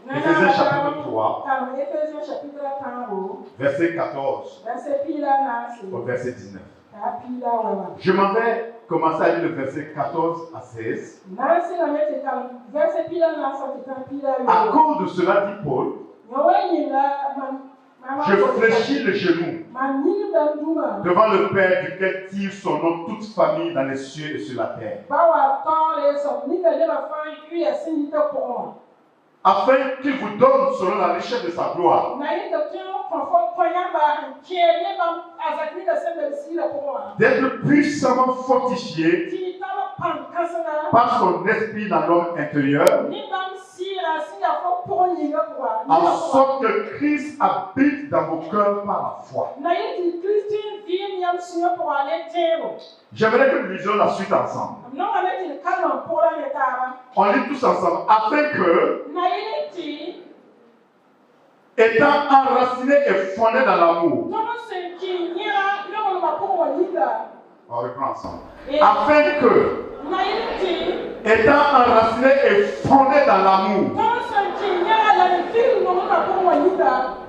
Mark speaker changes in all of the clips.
Speaker 1: Éphésiens chapitre 3, verset 14 au verset 19. Je m'en vais commencer à lire le verset 14 à 16. À cause de cela, dit Paul, je fléchis le genou devant le Père duquel tire son nom toute famille dans les cieux et sur la terre, afin qu'il vous donne selon la richesse de sa gloire d'être puissamment fortifié par son esprit dans l'homme intérieur, en sorte que Christ habite dans vos cœurs par la foi. J'aimerais que nous lisions la suite ensemble. On lit tous ensemble, afin que, étant enraciné et fondé dans l'amour, on reprend ensemble. Afin que, étant enraciné et fondé dans l'amour,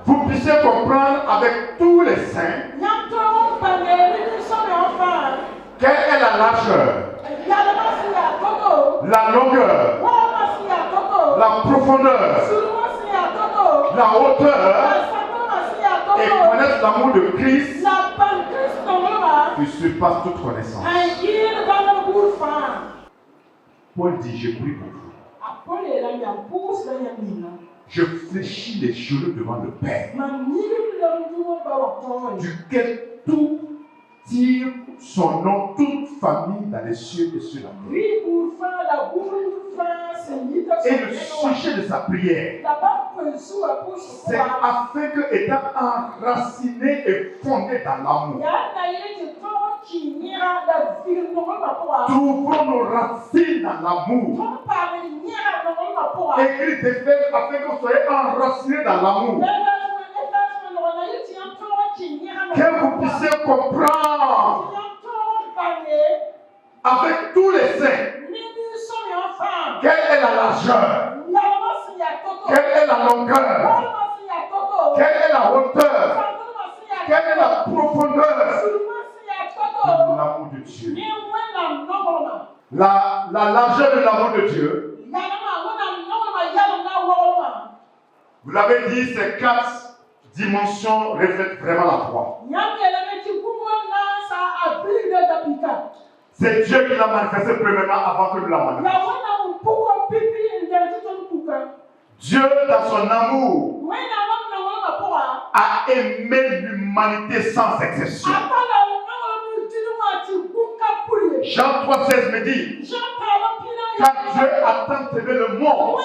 Speaker 1: vous puissiez comprendre avec tous les saints quelle est la largeur, la longueur, la profondeur, la hauteur, et connaître l'amour de Christ qui surpasse toute connaissance. Paul dit, je prie pour vous. Je fléchis les genoux devant le Père, duquel tout tire son nom, toute famille dans les cieux et sur la terre. Et le sujet de sa prière, c'est afin que, étant enraciné et fondé dans l'amour, trouvons nos racines dans l'amour. Écrit d'Éphèse, afin que vous soyez enracinés dans l'amour. Que vous puissiez comprendre avec tous les saints quelle est la largeur, quelle est la longueur, quelle est la hauteur, quelle est la profondeur de l'amour de Dieu. La largeur de l'amour de Dieu, vous l'avez dit, ces 4 dimensions reflètent vraiment la foi. C'est Dieu qui l'a manifesté premièrement avant que nous la manifestions. Dieu, dans son amour, a aimé l'humanité sans exception. Jean 3,16 me dit, car Dieu a tant aimé le monde.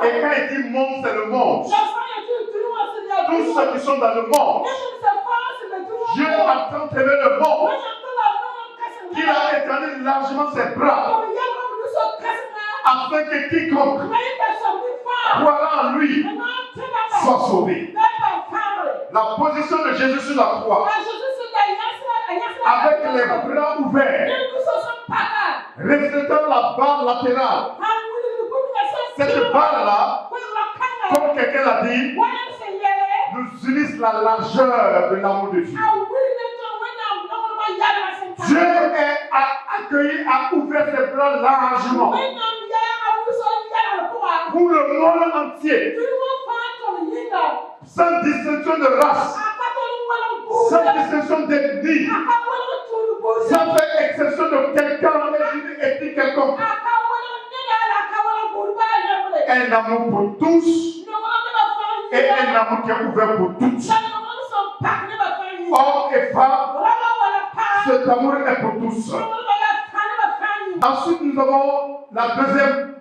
Speaker 1: Et quand il dit monde, c'est le monde. Tous ceux qui sont dans le monde. Dieu a tant aimé le monde qu'il a étendu largement ses bras afin que quiconque croira en lui soit sauvé. La position de Jésus sur la croix, avec les bras ouverts, reflétant la barre latérale. Cette barre-là, comme quelqu'un l'a dit, nous unissent la largeur de l'amour de Dieu. Dieu a accueilli, a ouvert ses bras largement pour le monde entier, sans distinction de race, sans distinction d'ethnie, sans faire exception de quelqu'un d'une ethnie quelconque. Un amour pour tous et un amour qui est ouvert pour toutes. Hommes et femmes, cet amour est pour tous. Ensuite, nous avons la deuxième,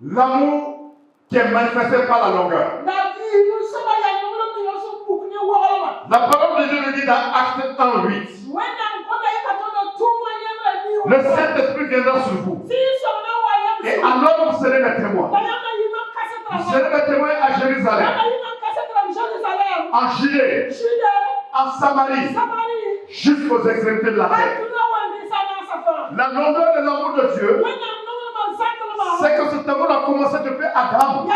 Speaker 1: l'amour qui est manifesté par la longueur. La parole de Dieu nous dit dans Actes 1:8. Le Saint-Esprit viendra sur vous. Et alors vous serez mes témoins. Vous serez mes témoins à Jérusalem, en Judée, en Samarie, jusqu'aux extrémités de la terre. La longueur de l'amour de Dieu, c'est que cet amour a commencé depuis Adam.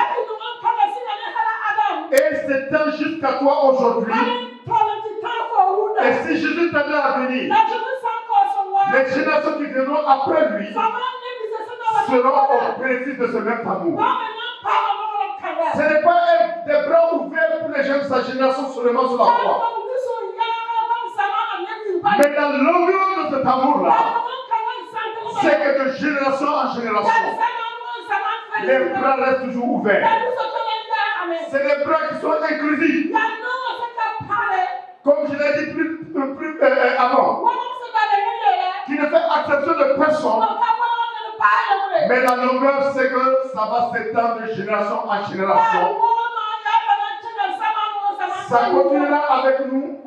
Speaker 1: Et s'étend jusqu'à toi aujourd'hui. Et si Jésus t'avait à venir, les générations qui viendront après lui seront au bénéfice de ce même amour. Ce n'est pas des bras ouverts pour les gens de sa génération seulement sur la croix. Mais la longueur de cet amour-là, c'est que de génération en génération, les bras restent toujours ouverts. C'est les bras qui sont inclusifs. Comme je l'ai dit plus avant, qui ne fait exception de personne. Mais la longueur, c'est que ça va s'étendre de génération en génération. Ça continuera avec nous.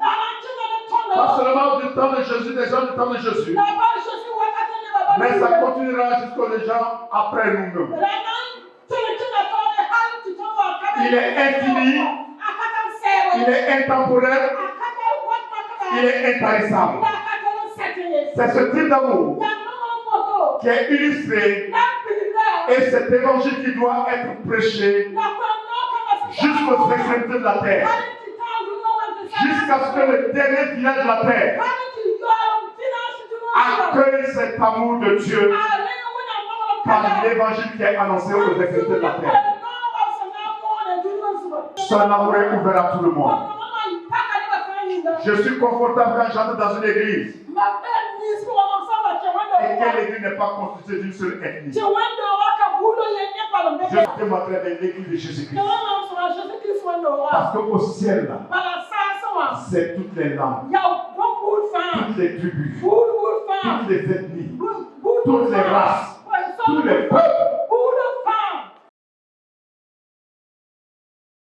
Speaker 1: Pas seulement du temps de Jésus, des gens du temps de Jésus. Mais ça continuera jusqu'aux gens après nous-mêmes. Il est infini. Il est intemporel. Il est intarissable. C'est ce type d'amour qui est illustré. Et cet évangile qui doit être prêché jusqu'aux extrémités de la terre. Jusqu'à ce que le dernier village de la terre accueille cet amour de Dieu par l'évangile qui est annoncé aux extrémités de la terre. Son amour est ouvert à tout le monde. Je suis confortable quand j'entre dans une église et que l'église n'est pas constituée d'une seule ethnie. Je démontrerai de l'église de Jésus-Christ. Parce qu'au ciel, là, c'est toutes les langues, toutes les tribus, toutes les ethnies, toutes les races, tous les peuples